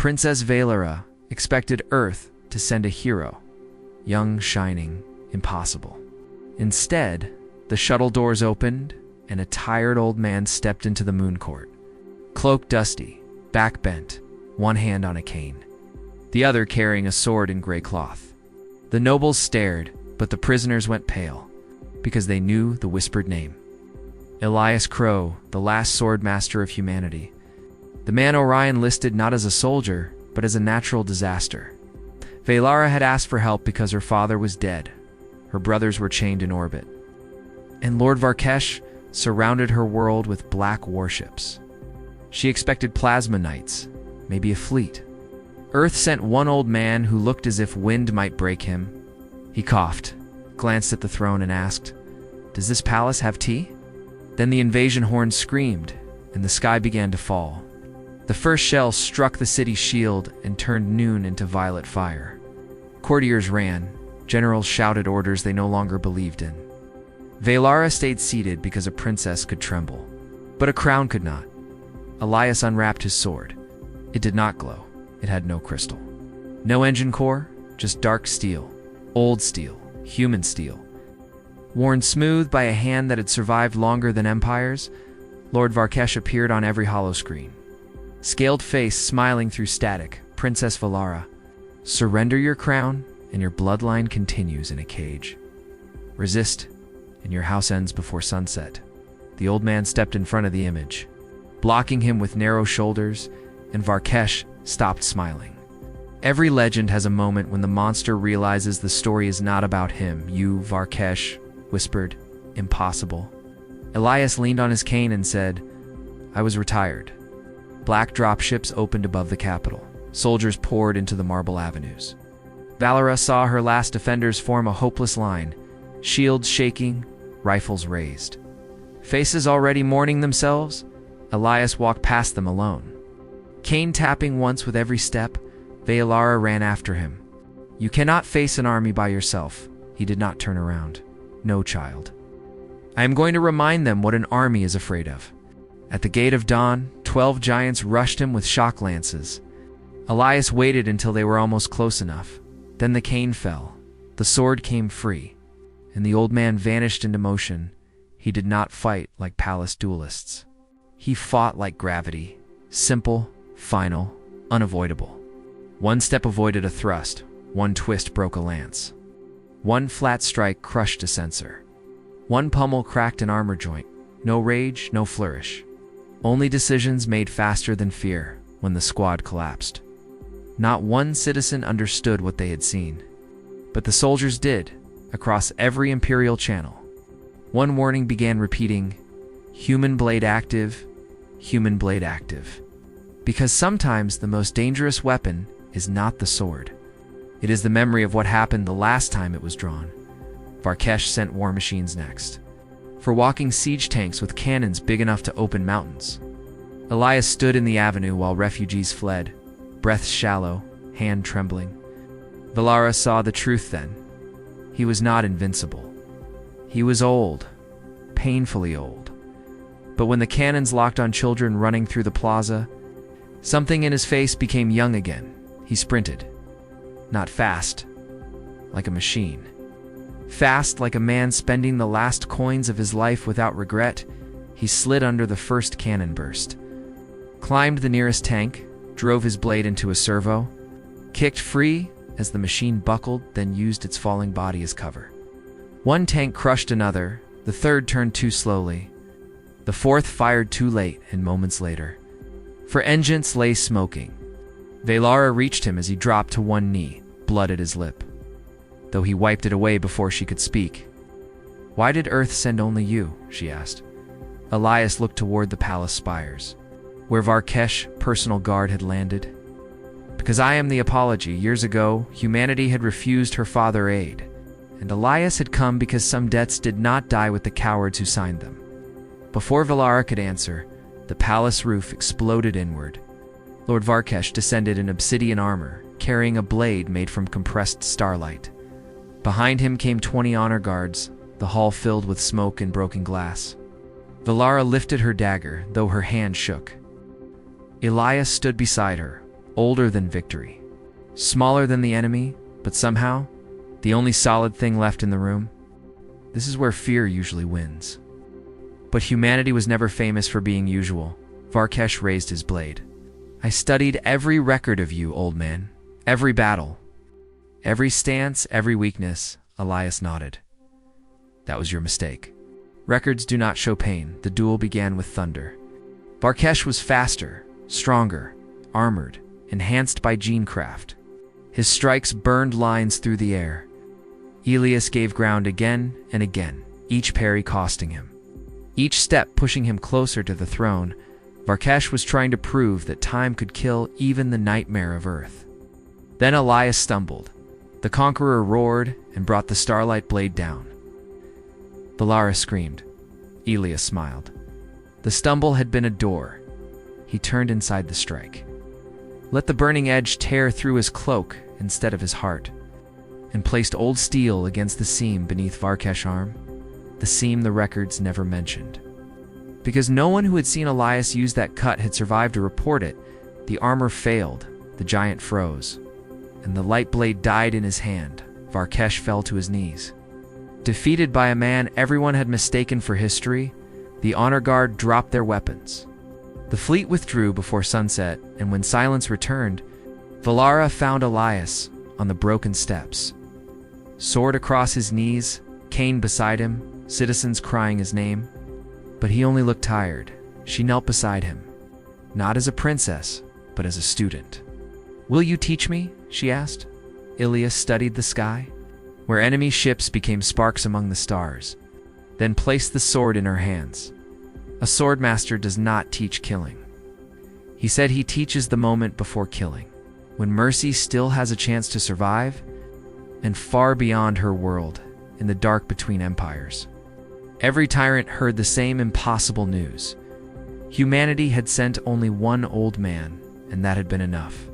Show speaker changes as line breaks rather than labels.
Princess Vaelara expected Earth to send a hero, young, shining, impossible. Instead, the shuttle doors opened, and a tired old man stepped into the moon court. Cloak dusty, back bent, one hand on a cane, the other carrying a sword in gray cloth. The nobles stared, but the prisoners went pale, because they knew the whispered name. Elias Crowe, the last Swordmaster of humanity. The man Orion listed not as a soldier, but as a natural disaster. Vaelara had asked for help because her father was dead. Her brothers were chained in orbit. And Lord Varkesh surrounded her world with black warships. She expected plasma knights, maybe a fleet. Earth sent one old man who looked as if wind might break him. He coughed, glanced at the throne and asked, "Does this palace have tea?" Then the invasion horn screamed, and the sky began to fall. The first shell struck the city's shield and turned noon into violet fire. Courtiers ran. Generals shouted orders they no longer believed in. Vaelara stayed seated because a princess could tremble, but a crown could not. Elias unwrapped his sword. It did not glow. It had no crystal. No engine core, just dark steel, old steel, human steel. Worn smooth by a hand that had survived longer than empires, Lord Varkesh appeared on every hollow screen. Scaled face smiling through static, Princess Vaelara. Surrender your crown, and your bloodline continues in a cage. Resist, and your house ends before sunset. The old man stepped in front of the image, blocking him with narrow shoulders, and Varkesh stopped smiling. Every legend has a moment when the monster realizes the story is not about him. "You, Varkesh," whispered, "impossible." Elias leaned on his cane and said, "I was retired." Black dropships opened above the capital. Soldiers poured into the marble avenues. Vaelara saw her last defenders form a hopeless line, shields shaking, rifles raised. Faces already mourning themselves, Elias walked past them alone. Cane tapping once with every step, Vaelara ran after him. "You cannot face an army by yourself." He did not turn around. "No, child. I am going to remind them what an army is afraid of." At the gate of dawn, 12 giants rushed him with shock lances. Elias waited until they were almost close enough. Then the cane fell. The sword came free, and the old man vanished into motion. He did not fight like palace duelists. He fought like gravity, simple, final, unavoidable. One step avoided a thrust, one twist broke a lance. One flat strike crushed a sensor. One pummel cracked an armor joint. No rage, no flourish. Only decisions made faster than fear when the squad collapsed. Not one citizen understood what they had seen. But the soldiers did, across every Imperial channel. One warning began repeating, "Human blade active, human blade active." Because sometimes the most dangerous weapon is not the sword. It is the memory of what happened the last time it was drawn. Varkesh sent war machines next, for walking siege tanks with cannons big enough to open mountains. Elias stood in the avenue while refugees fled, breath shallow, hand trembling. Vaelara saw the truth then. He was not invincible. He was old, painfully old. But when the cannons locked on children running through the plaza, something in his face became young again. He sprinted. Not fast, like a machine. Fast like a man spending the last coins of his life without regret, he slid under the first cannon burst. Climbed the nearest tank, drove his blade into a servo, kicked free as the machine buckled, then used its falling body as cover. One tank crushed another, the third turned too slowly. The fourth fired too late, and moments later, for engines lay smoking. Vaelara reached him as he dropped to one knee, blood at his lip, though he wiped it away before she could speak. "Why did Earth send only you?" she asked. Elias looked toward the palace spires, where Varkesh, personal guard, had landed. "Because I am the apology. Years ago, humanity had refused her father aid, and Elias had come because some debts did not die with the cowards who signed them." Before Vaelara could answer, the palace roof exploded inward. Lord Varkesh descended in obsidian armor, carrying a blade made from compressed starlight. Behind him came 20 honor guards, the hall filled with smoke and broken glass. Vaelara lifted her dagger, though her hand shook. Elias stood beside her, older than victory, smaller than the enemy, but somehow, the only solid thing left in the room. This is where fear usually wins. But humanity was never famous for being usual. Varkesh raised his blade. I studied every record of you, old man. Every battle. Every stance, every weakness. Elias nodded. That was your mistake. Records do not show pain. The duel began with thunder. Varkesh was faster, stronger, armored, enhanced by genecraft. His strikes burned lines through the air. Elias gave ground again and again, each parry costing him. Each step pushing him closer to the throne. Varkesh was trying to prove that time could kill even the nightmare of Earth. Then Elias stumbled. The conqueror roared and brought the starlight blade down. Vaelara screamed. Elias smiled. The stumble had been a door. He turned inside the strike. Let the burning edge tear through his cloak instead of his heart, and placed old steel against the seam beneath Varkesh's arm, the seam the records never mentioned. Because no one who had seen Elias use that cut had survived to report it, the armor failed, the giant froze, and the light blade died in his hand. Varkesh fell to his knees. Defeated by a man everyone had mistaken for history, the honor guard dropped their weapons. The fleet withdrew before sunset, and when silence returned, Vaelara found Elias on the broken steps. Sword across his knees, cane beside him, citizens crying his name. But he only looked tired. She knelt beside him, not as a princess, but as a student. Will you teach me? She asked. Elias studied the sky, where enemy ships became sparks among the stars, then placed the sword in her hands. A swordmaster does not teach killing. He said he teaches the moment before killing, when mercy still has a chance to survive, and far beyond her world, in the dark between empires. Every tyrant heard the same impossible news. Humanity had sent only one old man, and that had been enough.